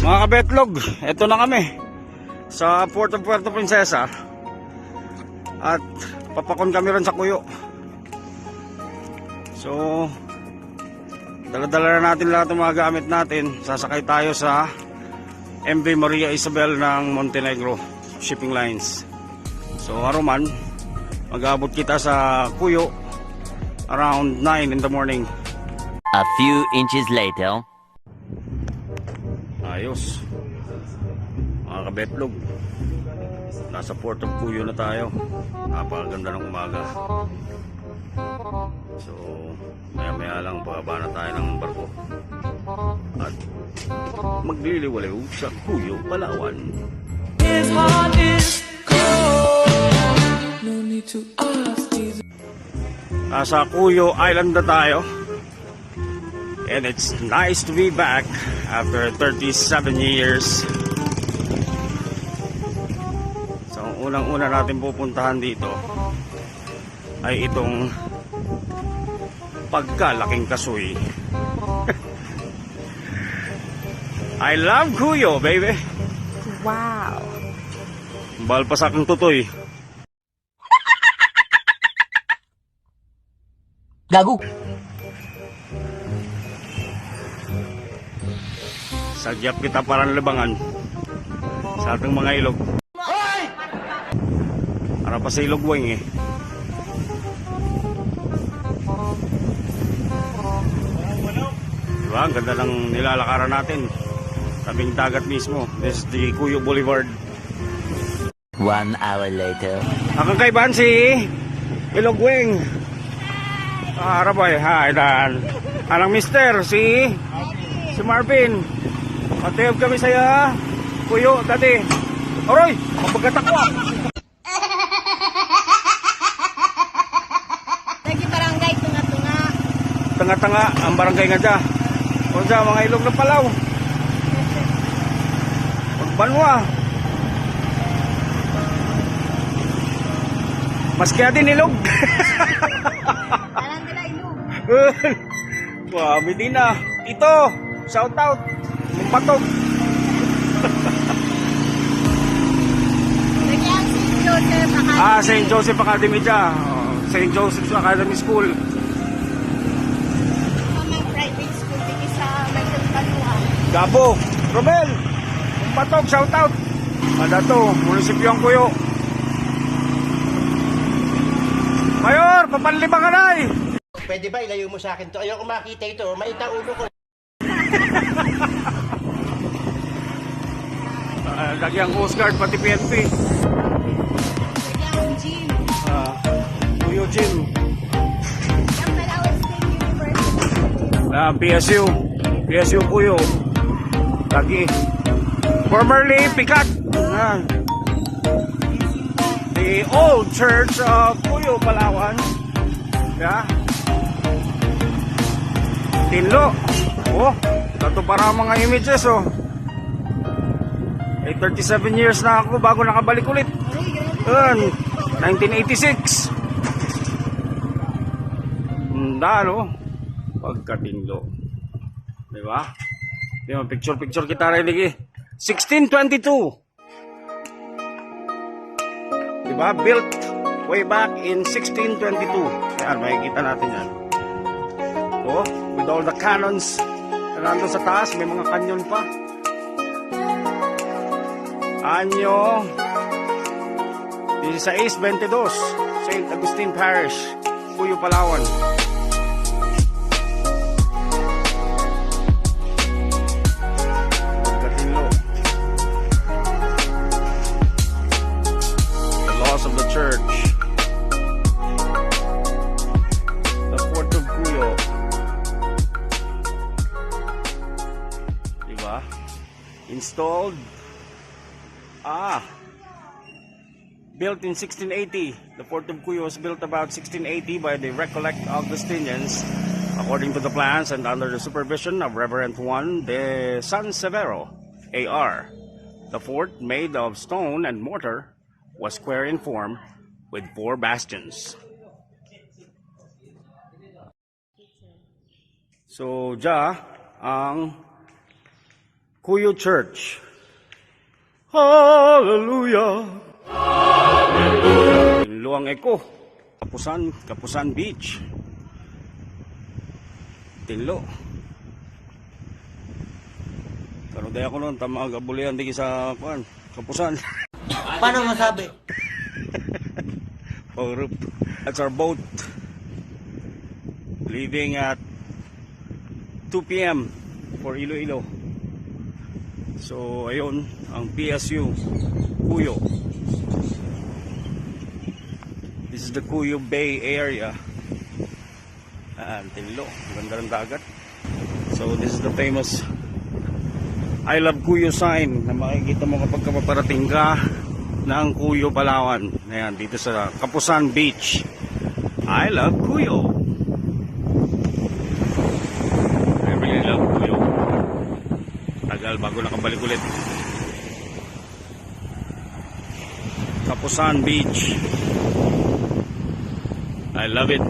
Mga kabetlog, eto na kami sa Port of Puerto Princesa at papakon kami rin sa Kuyo. So dala-dala na natin lahat ng mga gamit natin. Sasakay tayo sa MV Maria Isabel ng Montenegro Shipping Lines. So haruman, mag-aabot kita sa Kuyo around 9 in the morning. A few inches later. Ayos mga kabetlog, nasa Port of Cuyo na tayo. Napakaganda ng umaga. So maya maya lang pababa na tayo ng barko at magliliwalaw sa Cuyo, Palawan. His heart is cold. No need to ask. Nasa Cuyo Island na tayo. And it's nice to be back after 37 years. So, unang-una natin pupuntahan dito ay itong Pagkalaking Kasoy. I love Cuyo, baby. Wow. Balpasak ng tutoy. Gago. Sagyap kita parang libangan sa ating mga ilog. Para pa sa ilog wing eh. Diba? Ang ganda ng nilalakaran natin. Tabing dagat mismo. This is the Cuyo Boulevard. 1 hour later. Ang kaibahan si Ilog Wing. Harapay. Hi, Dan. Anong mister? Si Marvin. Matayog kami saya Cuyo dati. Aroy, mapagatak ko. Lagi barangay tunga-tunga. Tanga-tanga ang barangay nga dya. O dya, mga ilog ng Palaw. Pagbanwa. Mas kaya din ilog. Alam nila ilog. Grabe din ah. Ito, shout out. Patog. Lagi ang St. Joseph Academy. St. Joseph Academy dya. St. Joseph's Academy School. Mga private school dito sa Michael Panuan. Gabo. Romel. Patog, shout out. Ada to, munisipyo ang Cuyo. Mayor, papanlibang ka na eh. Pwede ba ilayo mo sa akin to? Ayoko makita ito. Maita ulo ko. Lagi ang Coast Guard, pati PNP. Lagi ang gym. Cuyo Gym. Ang Palawan State University. PSU. PSU Cuyo. Lagi. Formerly, Pikat. The old church of Cuyo, Palawan. Yeah. Tinlo. Oh, ito para mga images oh. 37 years na ako bago nakabalik ulit. 1986. Dalo. Pagkatinlo. Diba? Diba, picture kita rin lagi. 1622. Diba? Built way back in 1622. Yan, makikita natin yan. Oh, with all the cannons. Nandun sa taas, may mga kanyon pa. Anyo 1622, St. Agustin Parish, Cuyo, Palawan. Pagkatinlo. The laws of the church. The Port of Cuyo. Diba? Installed. Built in 1680. The Port of Cuyo was built about 1680 by the Recollect Augustinians according to the plans and under the supervision of Reverend Juan de San Severo, A.R. The fort, made of stone and mortar, was square in form with 4 bastions. So, ang Kuyo Church. Hallelujah. Luang Eko. Kapusan Beach. Tinlo. Pero dahil ako noon, tamagabulihan di sa Kapusan. Paano masabi? Power up. That's our boat. Leaving at 2 p.m. for Iloilo. So, ayun, ang PSU, Cuyo. This is the Cuyo Bay area. Tinlo, ganda ng dagat. So, this is the famous I Love Cuyo sign na makikita mo kapag paparating ka ng Cuyo, Palawan. Ayan, dito sa Kapusan Beach. I love Cuyo. I really love Cuyo. Tagal bago nakabalik ulit. Kapusan Beach. I love it.